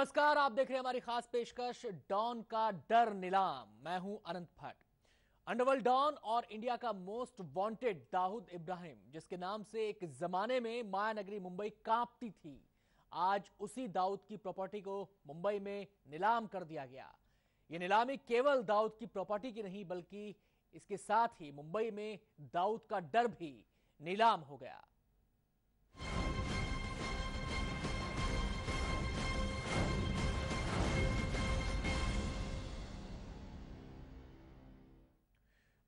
नमस्कार, आप देख रहे हैं हमारी खास पेशकश डॉन का डर नीलाम। मैं हूं अनंत भट्ट। अंडरवर्ल्ड डॉन और इंडिया का मोस्ट वांटेड दाऊद इब्राहिम, जिसके नाम से एक जमाने में मायानगरी मुंबई कांपती थी, आज उसी दाऊद की प्रॉपर्टी को मुंबई में नीलाम कर दिया गया। यह नीलामी केवल दाऊद की प्रॉपर्टी की नहीं, बल्कि इसके साथ ही मुंबई में दाऊद का डर भी नीलाम हो गया।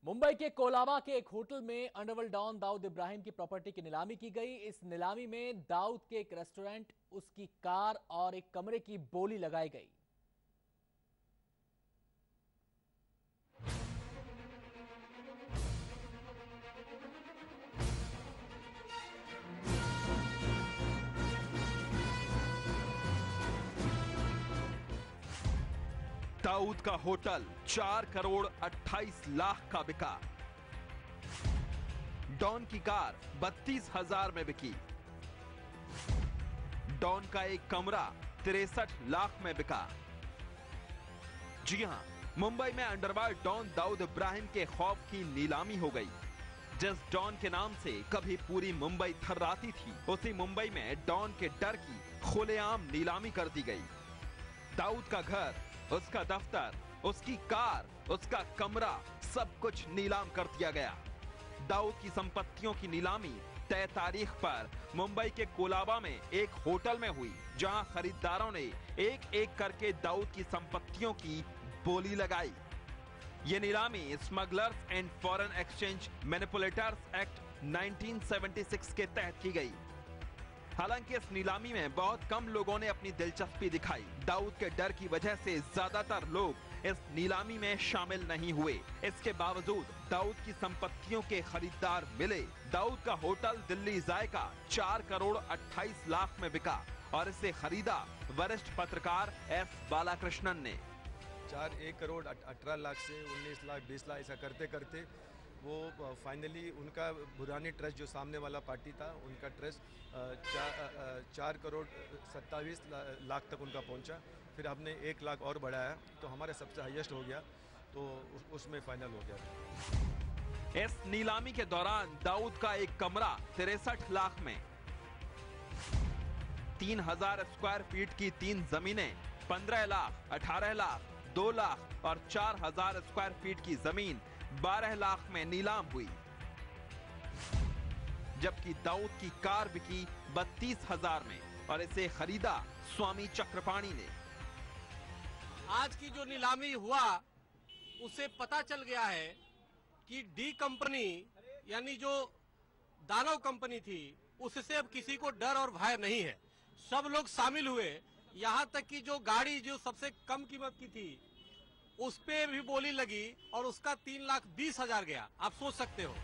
मुंबई के कोलाबा के एक होटल में अंडरवर्ल्ड डॉन दाऊद इब्राहिम की प्रॉपर्टी की नीलामी की गई। इस नीलामी में दाऊद के एक रेस्टोरेंट, उसकी कार और एक कमरे की बोली लगाई गई। दाऊद का होटल 4 करोड़ 28 लाख का बिका। डॉन की कार 32,000 में बिकी। डॉन का एक कमरा 63 लाख में बिका। जी हां, मुंबई में अंडरवर्ल्ड डॉन दाऊद इब्राहिम के खौफ की नीलामी हो गई। जिस डॉन के नाम से कभी पूरी मुंबई थर्राती थी, उसी मुंबई में डॉन के डर की खुलेआम नीलामी कर दी गई। दाऊद का घर, उसका दफ्तर, उसकी कार, उसका कमरा, सब कुछ नीलाम कर दिया गया। दाऊद की संपत्तियों की नीलामी तय तारीख पर मुंबई के कोलाबा में एक होटल में हुई, जहां खरीदारों ने एक एक करके दाऊद की संपत्तियों की बोली लगाई। यह नीलामी smugglers and foreign exchange manipulators act 1976 के तहत की गई। हालांकि इस नीलामी में बहुत कम लोगों ने अपनी दिलचस्पी दिखाई। दाऊद के डर की वजह से ज्यादातर लोग इस नीलामी में शामिल नहीं हुए। इसके बावजूद दाऊद की संपत्तियों के खरीदार मिले। दाऊद का होटल दिल्ली जायका 4 करोड़ 28 लाख में बिका और इसे खरीदा वरिष्ठ पत्रकार एस बालाकृष्णन ने। 1 करोड़ 18 लाख से 19 लाख 20 लाख ऐसा करते करते वो फाइनली उनका बुरानी ट्रस्ट, जो सामने वाला पार्टी था, उनका ट्रस्ट 4 करोड़ 27 लाख तक उनका पहुंचा। फिर हमने 1 लाख और बढ़ाया तो हमारे सबसे हाईएस्ट हो गया, तो उसमें फाइनल हो गया। इस नीलामी के दौरान दाऊद का एक कमरा 63 लाख में, 3000 स्क्वायर फीट की 3 जमीनें 15 लाख, 18 लाख, 2 लाख और 4000 स्क्वायर फीट की जमीन 12 लाख में नीलाम हुई। जबकि दाऊद की कार बिकी 32,000 में और इसे खरीदा स्वामी चक्रपाणी ने। आज की जो नीलामी हुआ, उसे पता चल गया है कि डी कंपनी यानी जो दानव कंपनी थी, उससे अब किसी को डर और भय नहीं है। सब लोग शामिल हुए। यहां तक कि जो गाड़ी जो सबसे कम कीमत की थी, उस पे भी बोली लगी और उसका 3,20,000 गया। आप सोच सकते हो।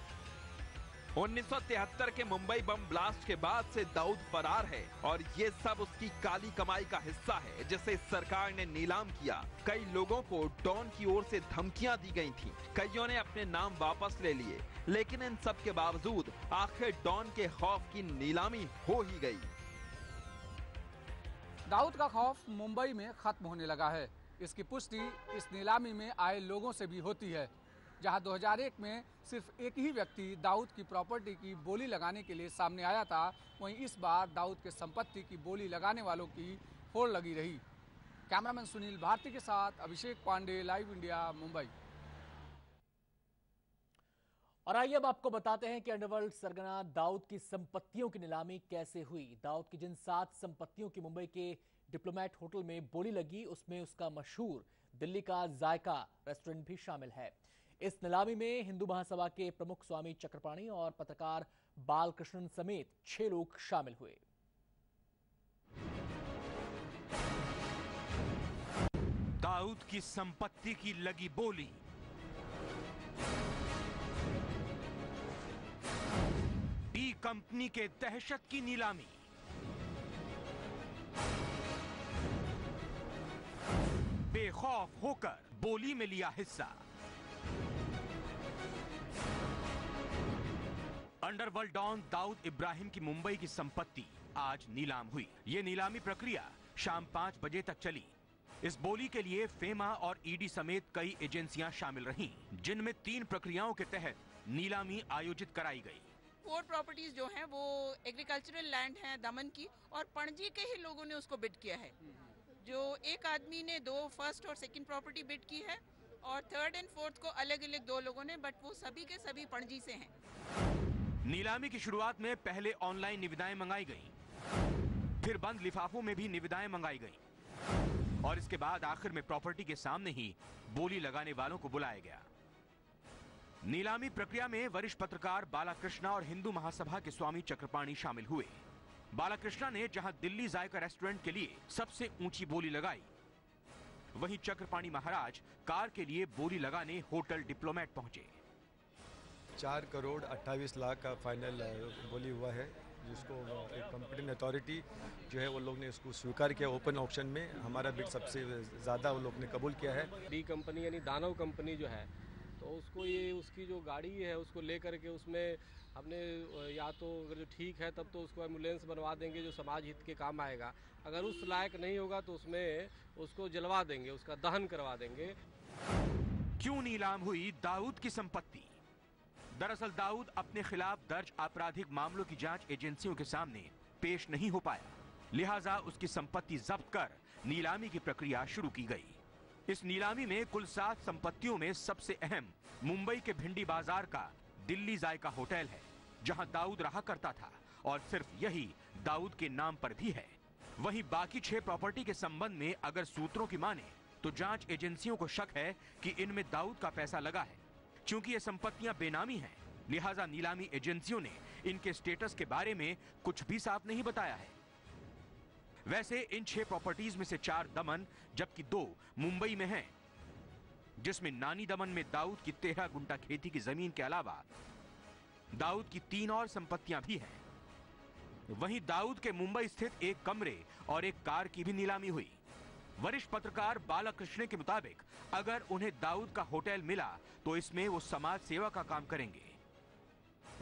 1973 के मुंबई बम ब्लास्ट के बाद से दाऊद फरार है और ये सब उसकी काली कमाई का हिस्सा है, जिसे सरकार ने नीलाम किया। कई लोगों को डॉन की ओर से धमकियां दी गई थीं। कईयों ने अपने नाम वापस ले लिए, लेकिन इन सब के बावजूद आखिर डॉन के खौफ की नीलामी हो ही गई। दाऊद का खौफ मुंबई में खत्म होने लगा है। इसकी पुष्टि इस नीलामी में आए लोगों से भी होती है। जहां 2001 में सिर्फ एक ही व्यक्ति दाऊद की प्रॉपर्टी की बोली लगाने के लिए सामने आया था, वहीं इस बार दाऊद के संपत्ति की बोली लगाने वालों की होड़ लगी रही। कैमरामैन सुनील भारती के साथ अभिषेक पांडे, लाइव इंडिया, मुंबई। और आइए अब आपको बताते हैं कि अंडरवर्ल्ड सरगना दाऊद की संपत्तियों की नीलामी कैसे हुई। दाऊद की जिन 7 संपत्तियों की मुंबई के डिप्लोमेट होटल में बोली लगी, उसमें उसका मशहूर दिल्ली का जायका रेस्टोरेंट भी शामिल है। इस नीलामी में हिंदू महासभा के प्रमुख स्वामी चक्रपाणी और पत्रकार बालकृष्णन समेत 6 लोग शामिल हुए। दाऊद की संपत्ति की लगी बोली। डी कंपनी के दहशत की नीलामी। बेखौफ होकर बोली में लिया हिस्सा। अंडरवर्ल्ड डॉन दाऊद इब्राहिम की मुंबई की संपत्ति आज नीलाम हुई। यह नीलामी प्रक्रिया शाम 5 बजे तक चली। इस बोली के लिए फेमा और ईडी समेत कई एजेंसियां शामिल रहीं, जिनमें 3 प्रक्रियाओं के तहत नीलामी आयोजित कराई गई। 4 प्रॉपर्टीज जो हैं वो एग्रीकल्चरल लैंड हैं दमन की, और पणजी के ही लोगों ने उसको बिड किया है। जो एक आदमी ने 2 फर्स्ट और सेकंड प्रॉपर्टी बिड की है, और थर्ड एंड फोर्थ को अलग अलग 2 लोगों ने, बट वो सभी के सभी पणजी से हैं। नीलामी की शुरुआत में पहले ऑनलाइन निविदाएं मंगाई गईं, फिर बंद लिफाफों में भी निविदाएं मंगाई गईं, और इसके बाद आखिर में प्रॉपर्टी के सामने ही बोली लगाने वालों को बुलाया गया। नीलामी प्रक्रिया में वरिष्ठ पत्रकार बालाकृष्णा और हिंदू महासभा के स्वामी चक्रपाणी शामिल हुए। बालाकृष्णा ने जहां दिल्ली जायका रेस्टोरेंट के लिए सबसे ऊंची बोली लगाई, वहीं चक्रपाणी महाराज कार के लिए बोली लगाने होटल डिप्लोमेट पहुंचे। 4 करोड़ 28 लाख का फाइनल बोली हुआ है, जिसको एक कंपनी अथॉरिटी जो है वो लोग ने इसको स्वीकार किया। ओपन ऑक्शन में हमारा बिड सबसे ज़्यादा वो लोग ने कबूल किया है। डी कंपनी यानी दानव कंपनी जो है, तो उसको ये उसकी जो गाड़ी है उसको लेकर के उसमें हमने या तो अगर जो ठीक है तब तो उसको एम्बुलेंस बनवा देंगे जो समाज हित के काम आएगा, अगर उस लायक नहीं होगा तो उसमें उसको जलवा देंगे, उसका दहन करवा देंगे। क्यों नीलाम हुई दाऊद की संपत्ति? दरअसल दाऊद अपने खिलाफ दर्ज आपराधिक मामलों की जांच एजेंसियों के सामने पेश नहीं हो पाया, लिहाजा उसकी संपत्ति जब्त कर नीलामी की प्रक्रिया शुरू की गई। इस नीलामी में कुल 7 संपत्तियों में सबसे अहम मुंबई के भिंडी बाजार का दिल्ली जायका होटल है, जहां दाऊद रहा करता था, और सिर्फ यही दाऊद के नाम पर भी है। वहीं बाकी 6 प्रॉपर्टी के संबंध में अगर सूत्रों की माने तो जांच एजेंसियों को शक है कि इनमें दाऊद का पैसा लगा है। चूंकि ये संपत्तियां बेनामी हैं, लिहाजा नीलामी एजेंसियों ने इनके स्टेटस के बारे में कुछ भी साफ नहीं बताया है। वैसे इन 6 प्रॉपर्टीज में से 4 दमन जबकि 2 मुंबई में हैं, जिसमें नानी दमन में दाऊद की 13 गुंठा खेती की जमीन के अलावा दाऊद की 3 और संपत्तियां भी हैं। वहीं दाऊद के मुंबई स्थित एक कमरे और एक कार की भी नीलामी हुई। वरिष्ठ पत्रकार बालाकृष्ण के मुताबिक अगर उन्हें दाऊद का होटल मिला तो इसमें वो समाज सेवा का काम करेंगे।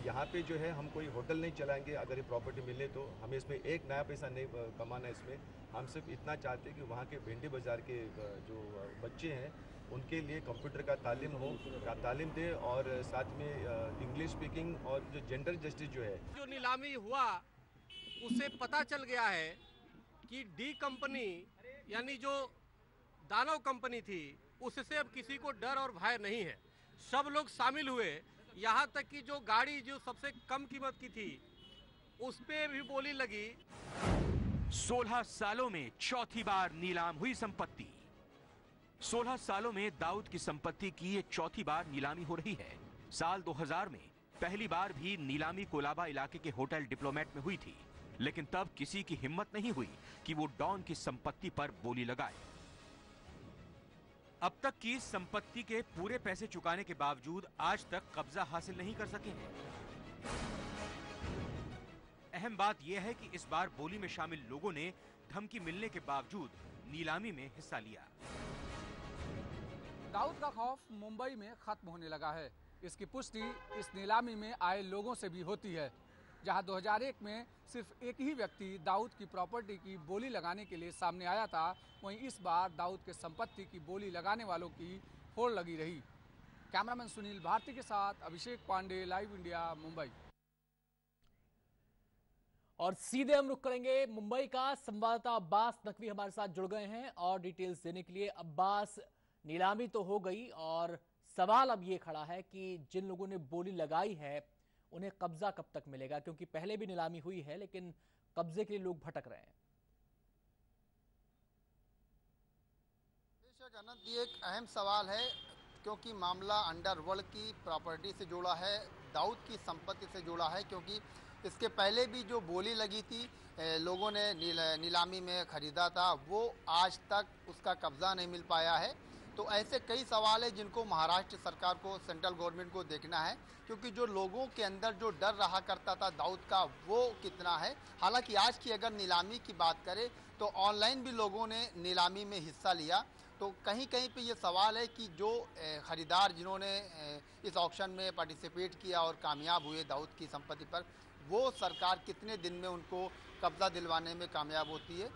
यहाँ पे जो है हम कोई होटल नहीं चलाएंगे, अगर ये प्रॉपर्टी मिले तो हमें इसमें एक नया पैसा नहीं कमाना है। इसमें हम सिर्फ इतना चाहते हैं कि वहाँ के भिंडी बाज़ार के जो बच्चे हैं उनके लिए कंप्यूटर का तालीम दे, और साथ में इंग्लिश स्पीकिंग और जो जेंडर जस्टिस जो है। जो नीलामी हुआ उससे पता चल गया है कि डी कंपनी यानी जो दानव कंपनी थी उससे अब किसी को डर और भय नहीं है। सब लोग शामिल हुए, यहाँ तक कि जो गाड़ी जो सबसे कम कीमत की थी उस पे भी बोली लगी। 16 सालों में चौथी बार नीलाम हुई संपत्ति। 16 सालों में दाऊद की संपत्ति की ये चौथी बार नीलामी हो रही है। साल 2000 में पहली बार भी नीलामी कोलाबा इलाके के होटल डिप्लोमेट में हुई थी, लेकिन तब किसी की हिम्मत नहीं हुई कि वो डॉन की संपत्ति पर बोली लगाए। अब तक की संपत्ति के पूरे पैसे चुकाने के बावजूद आज तक कब्जा हासिल नहीं कर सके हैं। अहम बात यह है कि इस बार बोली में शामिल लोगों ने धमकी मिलने के बावजूद नीलामी में हिस्सा लिया। दाऊद का खौफ मुंबई में खत्म होने लगा है। इसकी पुष्टि इस नीलामी में आए लोगों से भी होती है, जहां 2001 में सिर्फ एक ही व्यक्ति दाऊद की प्रॉपर्टी की बोली लगाने के लिए सामने आया था, वहीं इस बार दाऊद के संपत्ति की बोली लगाने वालों की होड़ लगी रही। कैमरामैन सुनील भारती के साथ अभिषेक पांडे, लाइव इंडिया, मुंबई। और सीधे हम रुक करेंगे मुंबई का। संवाददाता अब्बास नकवी हमारे साथ जुड़ गए हैं और डिटेल्स देने के लिए। अब्बास, नीलामी तो हो गई और सवाल अब ये खड़ा है कि जिन लोगों ने बोली लगाई है उन्हें कब्जा कब तक मिलेगा, क्योंकि पहले भी नीलामी हुई है लेकिन कब्जे के लिए लोग भटक रहे हैं। बेशक अनंत, ये एक अहम सवाल है क्योंकि मामला अंडरवर्ल्ड की प्रॉपर्टी से जुड़ा है, दाऊद की संपत्ति से जुड़ा है, क्योंकि इसके पहले भी जो बोली लगी थी, लोगों ने नीलामी में खरीदा था, वो आज तक उसका कब्जा नहीं मिल पाया है। तो ऐसे कई सवाल हैं जिनको महाराष्ट्र सरकार को, सेंट्रल गवर्नमेंट को देखना है, क्योंकि जो लोगों के अंदर जो डर रहा करता था दाऊद का, वो कितना है। हालांकि आज की अगर नीलामी की बात करें तो ऑनलाइन भी लोगों ने नीलामी में हिस्सा लिया, तो कहीं कहीं पे ये सवाल है कि जो ख़रीदार जिन्होंने इस ऑक्शन में पार्टिसिपेट किया और कामयाब हुए दाऊद की संपत्ति पर, वो सरकार कितने दिन में उनको कब्जा दिलवाने में कामयाब होती है।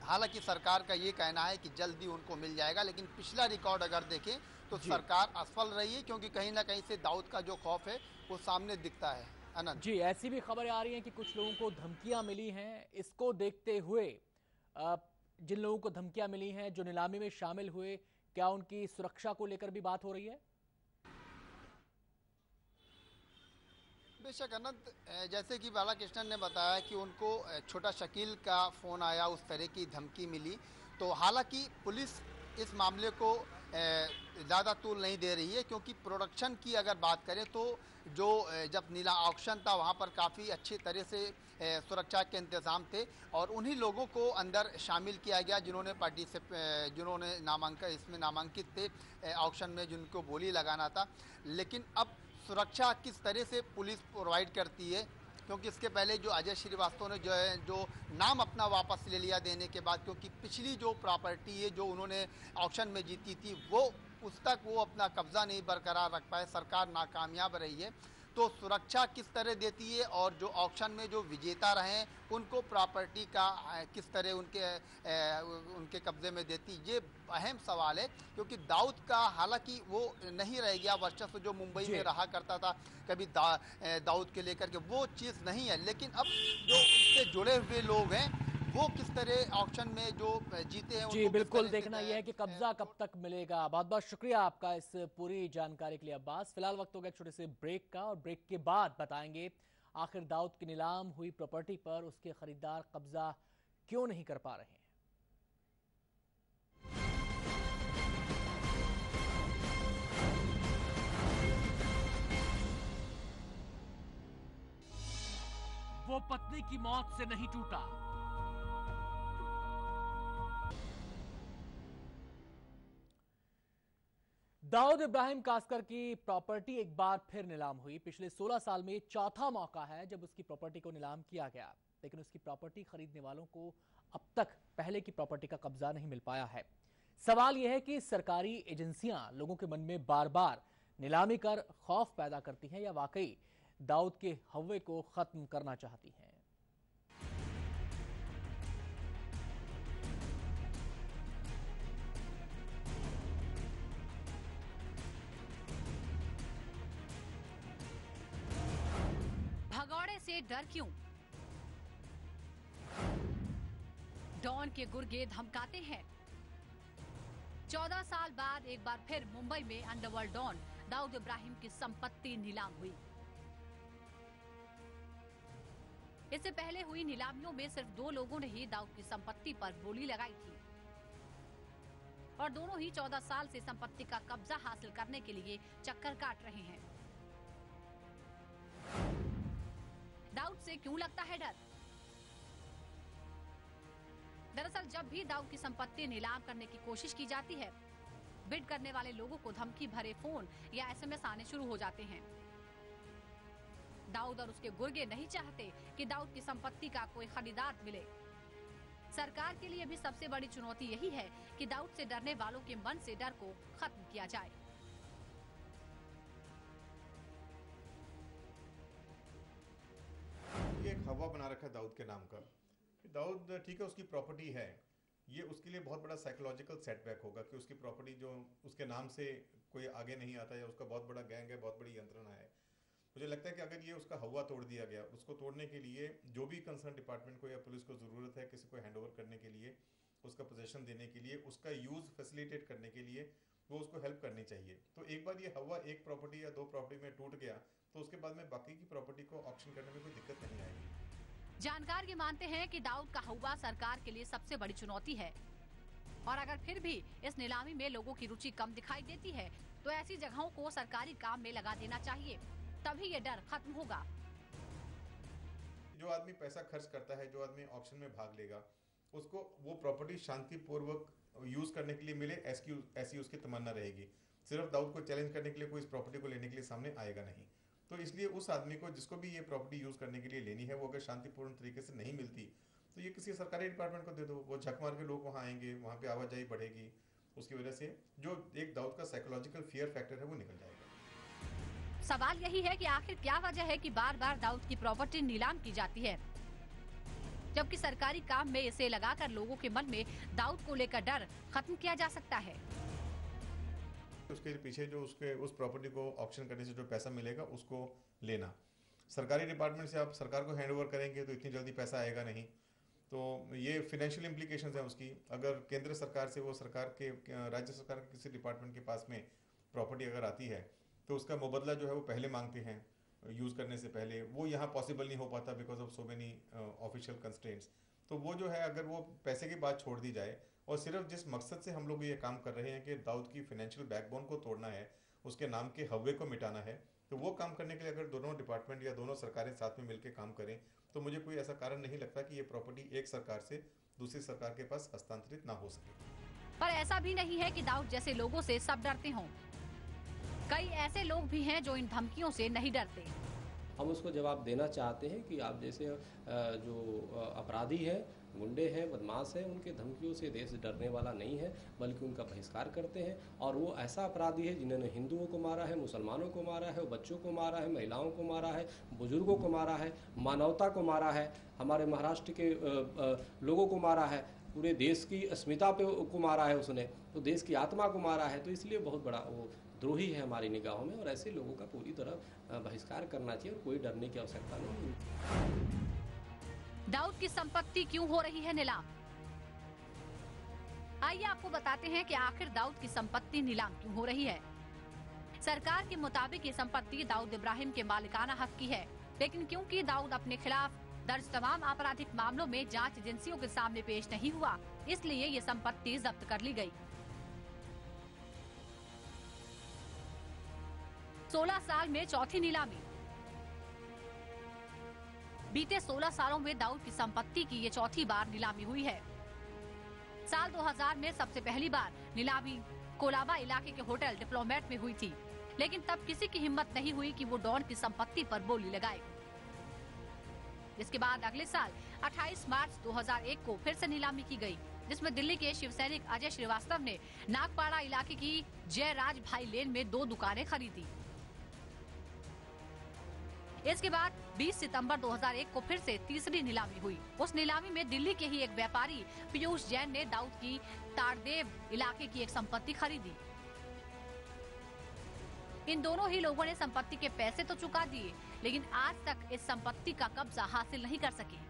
हालांकि सरकार का ये कहना है कि जल्दी उनको मिल जाएगा, लेकिन पिछला रिकॉर्ड अगर देखें तो सरकार असफल रही है, क्योंकि कहीं ना कहीं से दाऊद का जो खौफ है वो सामने दिखता है। अनंत जी, ऐसी भी खबरें आ रही हैं कि कुछ लोगों को धमकियां मिली हैं। इसको देखते हुए जिन लोगों को धमकियां मिली हैं, जो नीलामी में शामिल हुए, क्या उनकी सुरक्षा को लेकर भी बात हो रही है? बेशक अनंत, जैसे कि बालाकृष्णन ने बताया कि उनको छोटा शकील का फ़ोन आया, उस तरह की धमकी मिली। तो हालांकि पुलिस इस मामले को ज़्यादा तूल नहीं दे रही है, क्योंकि प्रोडक्शन की अगर बात करें तो जो जब नीला ऑक्शन था वहाँ पर काफ़ी अच्छी तरह से सुरक्षा के इंतज़ाम थे, और उन्हीं लोगों को अंदर शामिल किया गया जिन्होंने इसमें नामांकित थे ऑक्शन में, जिनको बोली लगाना था। लेकिन अब सुरक्षा किस तरह से पुलिस प्रोवाइड करती है, क्योंकि इसके पहले जो अजय श्रीवास्तव ने जो नाम अपना वापस ले लिया देने के बाद, क्योंकि पिछली जो प्रॉपर्टी है जो उन्होंने ऑक्शन में जीती थी उस तक वो अपना कब्जा नहीं बरकरार रख पाए, सरकार नाकामयाब रही है। तो सुरक्षा किस तरह देती है, और जो ऑक्शन में जो विजेता रहे उनको प्रॉपर्टी का किस तरह उनके कब्जे में देती, ये अहम सवाल है। क्योंकि दाऊद का हालांकि वो नहीं रह गया वर्चस्व जो मुंबई में रहा करता था कभी दाऊद के लेकर के, वो चीज़ नहीं है। लेकिन अब जो उससे जुड़े हुए लोग हैं वो किस तरह ऑक्शन में जो जीते हैं, जी बिल्कुल, देखना यह है कि कब्जा कब तक मिलेगा। बहुत बहुत शुक्रिया आपका इस पूरी जानकारी के लिए अब्बास। फिलहाल वक्त हो गया छोटे से ब्रेक का, और ब्रेक के बाद बताएंगे आखिर दाऊद की नीलाम हुई प्रॉपर्टी पर उसके खरीदार कब्जा क्यों नहीं कर पा रहे हैं। वो पत्नी की मौत से नहीं टूटा। दाऊद इब्राहिम कासकर की प्रॉपर्टी एक बार फिर नीलाम हुई। पिछले 16 साल में चौथा मौका है जब उसकी प्रॉपर्टी को नीलाम किया गया, लेकिन उसकी प्रॉपर्टी खरीदने वालों को अब तक पहले की प्रॉपर्टी का कब्जा नहीं मिल पाया है। सवाल यह है कि सरकारी एजेंसियां लोगों के मन में बार बार नीलामी कर खौफ पैदा करती हैं, या वाकई दाऊद के हव्वे को खत्म करना चाहती हैं। भगौड़े से डर क्यों? डॉन के गुर्गे धमकाते हैं। 14 साल बाद एक बार फिर मुंबई में अंडरवर्ल्ड डॉन दाऊद इब्राहिम की संपत्ति नीलाम हुई। इससे पहले हुई नीलामियों में सिर्फ 2 लोगों ने ही दाऊद की संपत्ति पर बोली लगाई थी, और दोनों ही 14 साल से संपत्ति का कब्जा हासिल करने के लिए चक्कर काट रहे हैं। दाऊद से क्यों लगता है डर? दरअसल जब भी दाऊद की संपत्ति नीलाम करने की कोशिश की जाती है, बिड करने वाले लोगों को धमकी भरे फोन या एसएमएस आने शुरू हो जाते हैं। दाऊद और उसके गुर्गे नहीं चाहते कि दाऊद की संपत्ति का कोई खरीदार मिले। सरकार के लिए भी सबसे बड़ी चुनौती यही है कि दाऊद से डरने वालों के मन से डर को खत्म किया जाए। ये एक हवा बना रखा है दाऊद के नाम का। दाऊद ठीक है, उसकी प्रॉपर्टी है, ये उसके लिए बहुत बड़ा साइकोलॉजिकल सेटबैक होगा कि उसकी प्रॉपर्टी जो उसके नाम से कोई आगे नहीं आता, या उसका बहुत बड़ा गैंग है, बहुत बड़ी यंत्रणा है। मुझे लगता है कि अगर ये उसका हवा तोड़ दिया गया, उसको तोड़ने के लिए जो भी कंसर्न डिपार्टमेंट को या पुलिस को ज़रूरत है किसी को हैंडओवर करने के लिए, उसका पोजीशन देने के लिए, उसका यूज़ फैसिलिटेट करने के लिए, वो उसको हेल्प करनी चाहिए। तो एक बार ये हवा एक प्रॉपर्टी या 2 प्रॉपर्टी में टूट गया तो उसके बाद में बाकी की प्रॉपर्टी को ऑक्शन करने में कोई दिक्कत नहीं आएगी। जानकार ये मानते हैं कि दाऊद का हवा सरकार के लिए सबसे बड़ी चुनौती है, और अगर फिर भी इस नीलामी में लोगों की रुचि कम दिखाई देती है तो ऐसी जगहों को सरकारी काम में लगा देना चाहिए, तभी ये डर खत्म होगा। जो आदमी पैसा खर्च करता है, जो आदमी ऑक्शन में भाग लेगा, उसको वो प्रॉपर्टी शांतिपूर्वक यूज करने के लिए मिले, ऐसी उसकी तमन्ना रहेगी। सिर्फ दाऊद को चैलेंज करने के लिए कोई इस प्रॉपर्टी को लेने के लिए सामने आएगा नहीं। तो इसलिए उस आदमी को जिसको भी ये प्रॉपर्टी यूज करने के लिए लेनी है, वो अगर शांतिपूर्ण तरीके से नहीं मिलती तो ये किसी सरकारी डिपार्टमेंट को दे दो, वो झक मार के लोग वहाँ आएंगे, वहाँ पे आवाजाही बढ़ेगी, उसकी वजह से जो एक दाऊद का साइकोलॉजिकल फियर फैक्टर है वो निकल जाएगा। सवाल यही है कि आखिर क्या वजह है कि बार बार दाऊद की प्रॉपर्टी नीलाम की जाती है। जबकि सरकारी काम में इसे लगाकर लोगों के मन में दाऊद को लेकर डर खत्म किया जा सकता है। उसके पीछे जो उसके उस प्रॉपर्टी को ऑक्शन करने से जो पैसा मिलेगा उसको लेना, सरकारी डिपार्टमेंट से आप सरकार को हैंड ओवर करेंगे तो इतनी जल्दी पैसा आएगा नहीं। तो ये फाइनेंशियल इम्प्लीकेशंस हैं उसकी। अगर केंद्र सरकार से वो सरकार के राज्य सरकार के किसी डिपार्टमेंट के पास में प्रॉपर्टी अगर आती है तो उसका मुबदला जो है वो पहले मांगते हैं यूज़ करने से पहले। वो यहाँ पॉसिबल नहीं हो पाता because of so many official constraints. तो वो जो है अगर वो पैसे की बात छोड़ दी जाए और सिर्फ जिस मकसद से हम लोग ये काम कर रहे हैं कि दाऊद की फाइनेंशियल बैकबोन को तोड़ना है, उसके नाम के हव्वे को मिटाना है, तो वो काम करने के लिए अगर दोनों डिपार्टमेंट या दोनों सरकारें साथ में मिलकर काम करें तो मुझे कोई ऐसा कारण नहीं लगता कि ये प्रॉपर्टी एक सरकार से दूसरी सरकार के पास हस्तांतरित ना हो सके। पर ऐसा भी नहीं है कि दाऊद जैसे लोगों से सब डरते हों। कई ऐसे लोग भी हैं जो इन धमकियों से नहीं डरते। हम उसको जवाब देना चाहते हैं कि आप जैसे जो अपराधी हैं, गुंडे हैं, बदमाश हैं, उनके धमकियों से देश डरने वाला नहीं है, बल्कि उनका बहिष्कार करते हैं। और वो ऐसा अपराधी है जिन्होंने हिंदुओं को मारा है, मुसलमानों को मारा है, बच्चों को मारा है, महिलाओं को मारा है, बुजुर्गों को मारा है, मानवता को मारा है, हमारे महाराष्ट्र के लोगों को मारा है, पूरे देश की अस्मिता को मारा है उसने, तो देश की आत्मा को मारा है। तो इसलिए बहुत बड़ा वो द्रोही है हमारी निगाहों में और ऐसे लोगों का पूरी तरह बहिष्कार करना चाहिए और कोई डरने की आवश्यकता नहीं है। दाऊद की संपत्ति क्यों हो रही है नीलाम? आइए आपको बताते हैं कि आखिर दाऊद की संपत्ति नीलाम क्यों हो रही है। सरकार के मुताबिक ये संपत्ति दाऊद इब्राहिम के मालिकाना हक की है, लेकिन क्योंकि दाऊद अपने खिलाफ दर्ज तमाम आपराधिक मामलों में जांच एजेंसियों के सामने पेश नहीं हुआ, इसलिए ये संपत्ति जब्त कर ली गई। 16 साल में चौथी नीलामी। बीते 16 सालों में दाऊद की संपत्ति की ये चौथी बार नीलामी हुई है। साल 2000 में सबसे पहली बार नीलामी कोलाबा इलाके के होटल डिप्लोमेट में हुई थी, लेकिन तब किसी की हिम्मत नहीं हुई कि वो डॉन की संपत्ति पर बोली लगाए। इसके बाद अगले साल 28 मार्च 2001 को फिर से नीलामी की गई, जिसमें दिल्ली के शिव सैनिक अजय श्रीवास्तव ने नागपाड़ा इलाके की जयराज भाई लेन में 2 दुकानें खरीदी। इसके बाद 20 सितंबर 2001 को फिर से तीसरी नीलामी हुई। उस नीलामी में दिल्ली के ही एक व्यापारी पीयूष जैन ने दाऊद की तारदेव इलाके की एक संपत्ति खरीदी। इन दोनों ही लोगों ने संपत्ति के पैसे तो चुका दिए, लेकिन आज तक इस संपत्ति का कब्जा हासिल नहीं कर सके।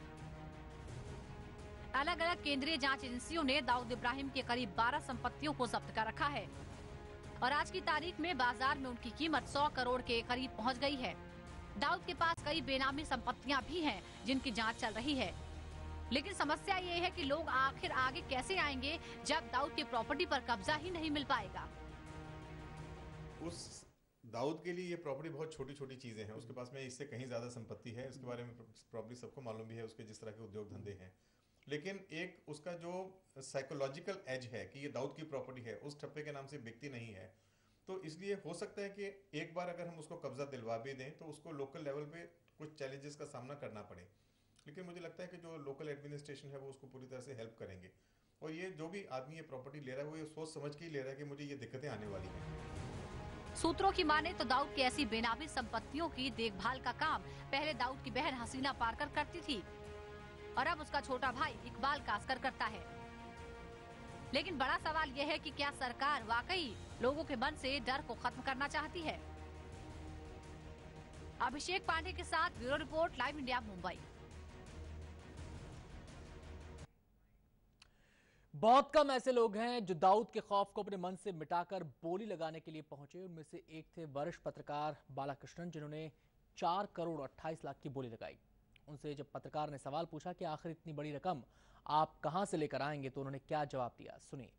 अलग अलग केंद्रीय जांच एजेंसियों ने दाऊद इब्राहिम के करीब 12 संपत्तियों को जब्त कर रखा है और आज की तारीख में बाजार में उनकी कीमत 100 करोड़ के करीब पहुंच गई है। दाऊद के पास कई बेनामी संपत्तियां भी हैं जिनकी जांच चल रही है, लेकिन समस्या ये है कि लोग आखिर आगे कैसे आएंगे जब दाऊद की प्रॉपर्टी पर कब्जा ही नहीं मिल पाएगा। उस दाऊद के लिए ये प्रॉपर्टी बहुत छोटी छोटी चीजें हैं, उसके पास में इससे कहीं ज्यादा संपत्ति है, इसके बारे में प्रॉब्ली सबको मालूम भी है, उसके जिस तरह के उद्योग धंधे हैं। लेकिन एक उसका जो साइकोलॉजिकल एज है कि ये दाऊद की प्रॉपर्टी है, उस ठप्पे के नाम से बिकती नहीं है। तो इसलिए हो सकता है कि एक बार अगर हम उसको कब्जा दिलवा भी दें तो उसको लोकल लेवल पे कुछ चैलेंजेस का सामना करना पड़े, लेकिन मुझे लगता है कि जो लोकल एडमिनिस्ट्रेशन है वो उसको पूरी तरह से हेल्प करेंगे। और ये जो भी आदमी ये प्रॉपर्टी ले रहा है वो ये सोच समझ के ही ले रहा है कि मुझे ये दिक्कतें आने वाली हैं। सूत्रों की माने तो दाऊद की ऐसी बेनामी संपत्तियों की देखभाल का काम पहले दाऊद की बहन हसीना पारकर करती थी और अब उसका छोटा भाई इकबाल कासकर करता है। लेकिन बड़ा सवाल यह है कि क्या सरकार वाकई लोगों के मन से डर को खत्म करना चाहती है? अभिषेक पांडे के साथ bureau report, live India, Mumbai. बहुत कम ऐसे लोग हैं जो दाऊद के खौफ को अपने मन से मिटाकर बोली लगाने के लिए पहुंचे। उनमें से एक थे वरिष्ठ पत्रकार बालाकृष्णन, जिन्होंने 4 करोड़ 28 लाख की बोली लगाई। उनसे जब पत्रकार ने सवाल पूछा कि आखिर इतनी बड़ी रकम आप कहां से लेकर आएंगे, तो उन्होंने क्या जवाब दिया, सुनिए।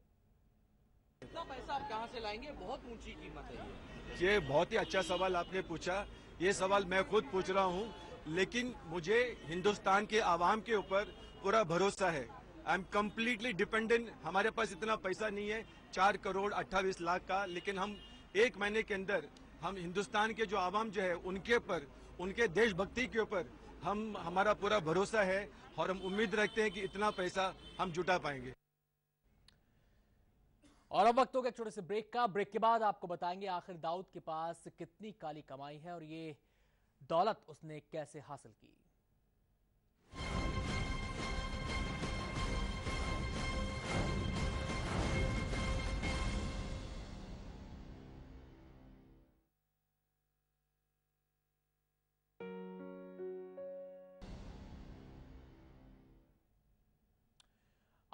इतना पैसा आप कहां से लाएंगे? बहुत ऊंची कीमत है ये बहुत ही अच्छा सवाल आपने पूछा। ये सवाल मैं खुद पूछ रहा हूँ, लेकिन मुझे हिंदुस्तान के आवाम के ऊपर पूरा भरोसा है। I am completely dependent. हमारे पास इतना पैसा नहीं है 4 करोड़ 28 लाख का, लेकिन हम 1 महीने के अंदर हम हिंदुस्तान के जो आवाम जो है उनके ऊपर, उनके देशभक्ति के ऊपर हमारा पूरा भरोसा है और हम उम्मीद रखते हैं कि इतना पैसा हम जुटा पाएंगे। और अब वक्त हो गया एक छोटे से ब्रेक का। ब्रेक के बाद आपको बताएंगे आखिर दाऊद के पास कितनी काली कमाई है और ये दौलत उसने कैसे हासिल की।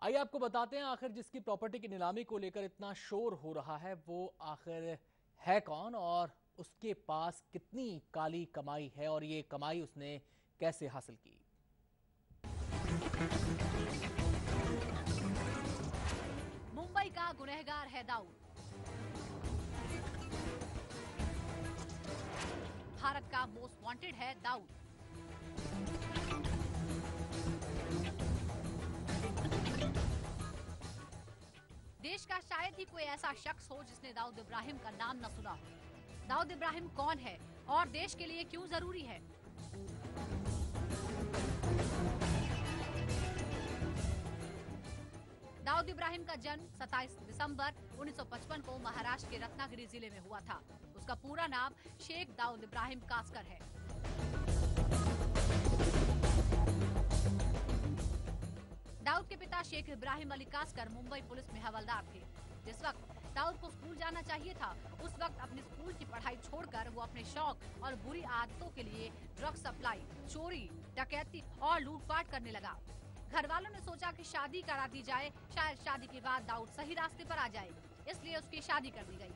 आइए आपको बताते हैं आखिर जिसकी प्रॉपर्टी की नीलामी को लेकर इतना शोर हो रहा है वो आखिर है कौन और उसके पास कितनी काली कमाई है और ये कमाई उसने कैसे हासिल की। मुंबई का गुनहगार है दाऊद। भारत का मोस्ट वांटेड है दाऊद। देश का शायद ही कोई ऐसा शख्स हो जिसने दाऊद इब्राहिम का नाम न सुना हो। दाऊद इब्राहिम कौन है और देश के लिए क्यों जरूरी है? दाऊद इब्राहिम का जन्म 27 दिसंबर 1955 को महाराष्ट्र के रत्नागिरी जिले में हुआ था। उसका पूरा नाम शेख दाऊद इब्राहिम कासकर है। दाऊद के पिता शेख इब्राहिम अली कासकर मुंबई पुलिस में हवलदार थे। जिस वक्त दाऊद को स्कूल जाना चाहिए था उस वक्त अपने स्कूल की पढ़ाई छोड़कर वो अपने शौक और बुरी आदतों के लिए ड्रग सप्लाई, चोरी, डकैती और लूटपाट करने लगा। घर वालों ने सोचा कि शादी करा दी जाए, शायद शादी के बाद दाऊद सही रास्ते पर आ जाए, इसलिए उसकी शादी कर दी गई।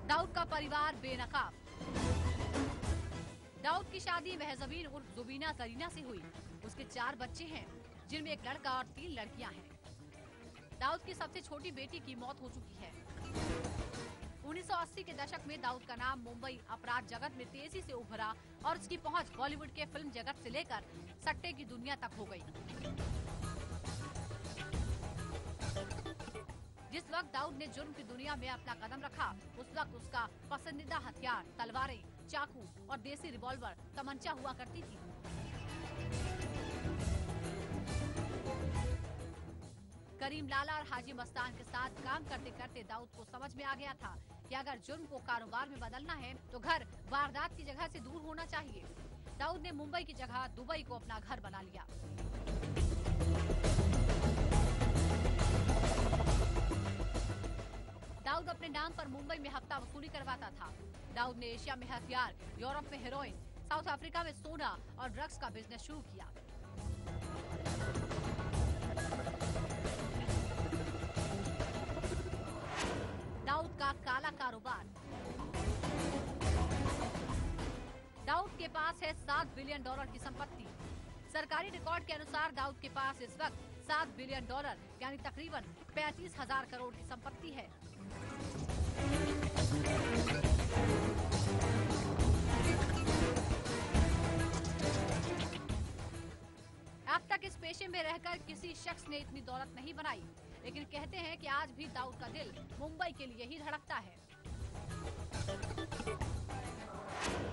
दाऊद का परिवार बेनकाब। दाऊद की शादी महजबीन उर्फ जुबीना जरीना से हुई। उसके 4 बच्चे हैं जिनमें एक लड़का और 3 लड़कियां हैं। दाऊद की सबसे छोटी बेटी की मौत हो चुकी है। 1980 के दशक में दाऊद का नाम मुंबई अपराध जगत में तेजी से उभरा और उसकी पहुंच बॉलीवुड के फिल्म जगत से लेकर सट्टे की दुनिया तक हो गई। जिस वक्त दाऊद ने जुर्म की दुनिया में अपना कदम रखा उस वक्त उसका पसंदीदा हथियार तलवारें, चाकू और देसी रिवॉल्वर तमंचा हुआ करती थी। करीम लाला और हाजी मस्तान के साथ काम करते करते दाऊद को समझ में आ गया था कि अगर जुर्म को कारोबार में बदलना है तो घर वारदात की जगह से दूर होना चाहिए। दाऊद ने मुंबई की जगह दुबई को अपना घर बना लिया। दाऊद अपने नाम पर मुंबई में हफ्ता वसूली करवाता था। दाऊद ने एशिया में हथियार, यूरोप में हेरोइन, साउथ अफ्रीका में सोना और ड्रग्स का बिजनेस शुरू किया। दाऊद का काला कारोबार। दाऊद के पास है $7 बिलियन की संपत्ति। सरकारी रिकॉर्ड के अनुसार दाऊद के पास इस वक्त $7 बिलियन यानी तकरीबन 35,000 करोड़ की संपत्ति है। अब तक इस पेशे में रहकर किसी शख्स ने इतनी दौलत नहीं बनाई, लेकिन कहते हैं कि आज भी दाऊद का दिल मुंबई के लिए ही धड़कता है।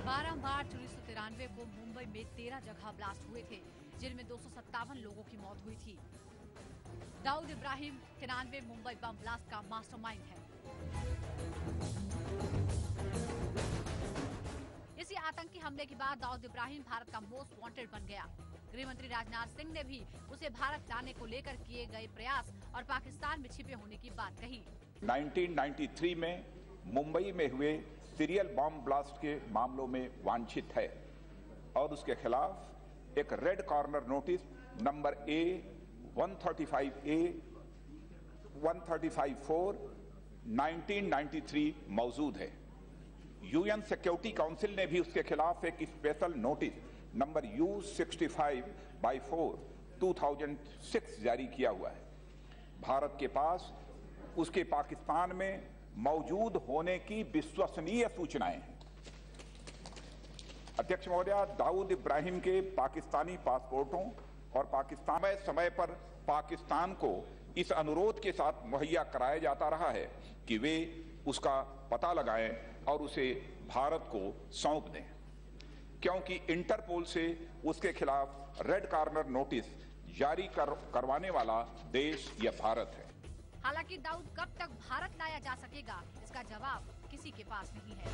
12 मार्च 1993 को मुंबई में 13 जगह ब्लास्ट हुए थे, जिनमें 257 लोगों की मौत हुई थी। दाऊद इब्राहिम 93 मुंबई बम ब्लास्ट का मास्टरमाइंड है। इसी आतंकी हमले के बाद दाऊद इब्राहिम भारत का मोस्ट वांटेड बन गया। गृह मंत्री राजनाथ सिंह ने भी उसे भारत लाने को लेकर किए गए प्रयास और पाकिस्तान में छिपे होने की बात कही। 1993 में मुंबई में हुए सीरियल बॉम्ब ब्लास्ट के मामलों में वांछित है और उसके खिलाफ एक red corner notice number A135A 135-4 1993 मौजूद है। यूएन सिक्योरिटी काउंसिल ने भी उसके खिलाफ एक स्पेशल नोटिस नंबर U65/4 2006 जारी किया हुआ है। भारत के पास उसके पाकिस्तान में मौजूद होने की विश्वसनीय सूचनाएं हैं। अध्यक्ष महोदय, दाऊद इब्राहिम के पाकिस्तानी पासपोर्टों और पाकिस्तान में समय पर पाकिस्तान को इस अनुरोध के साथ मुहैया कराया जाता रहा है कि वे उसका पता लगाएं और उसे भारत को सौंप दें, क्योंकि इंटरपोल से उसके खिलाफ रेड कॉर्नर नोटिस जारी करवाने वाला देश यह भारत है। हालांकि दाऊद कब तक भारत लाया जा सकेगा, इसका जवाब किसी के पास नहीं है।